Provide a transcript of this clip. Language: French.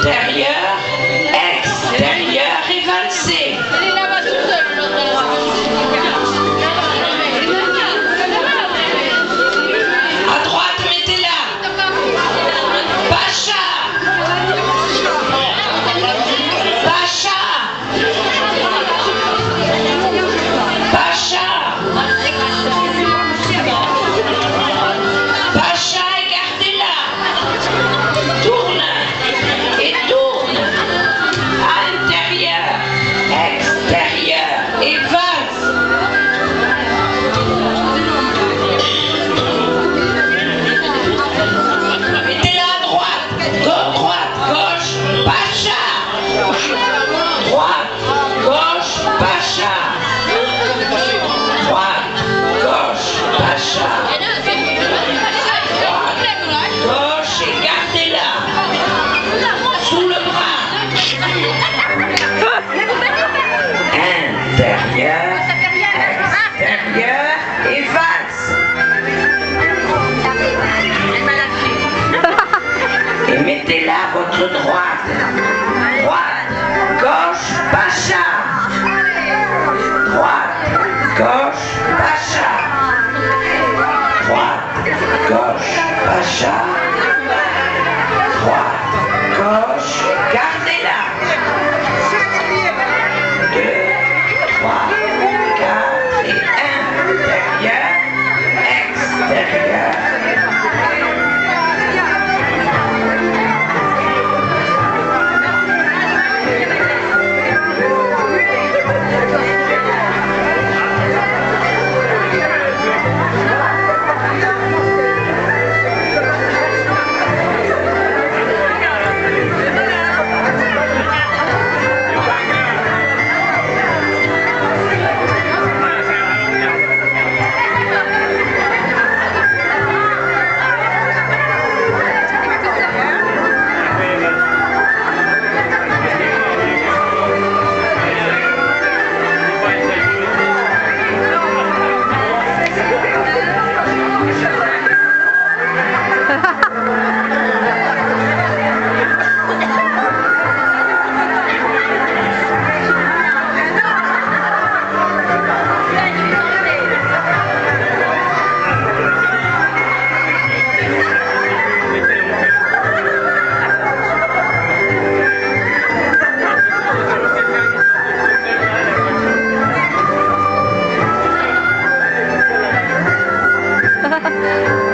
intérieur, extérieur évincé. À droite, mettez-la. Pacha. Pacha. Pacha. Pacha, écartez-la. Tourne et tourne. Intérieur, extérieur et valse. Mettez-la à droite, gauche, Pacha. Droite, gauche, Pacha. Droite, gauche, Pacha. Gauche, écartez-la. Sous le bras. Intérieur, extérieur et valse. Et mettez-la à votre droite. Droite, gauche, Pacha. Droite, gauche, Pacha. Droite, gauche, Pacha. Droite, gauche, gardez-la. 2, 3, 4 et intérieur, extérieur. Ha ha ha.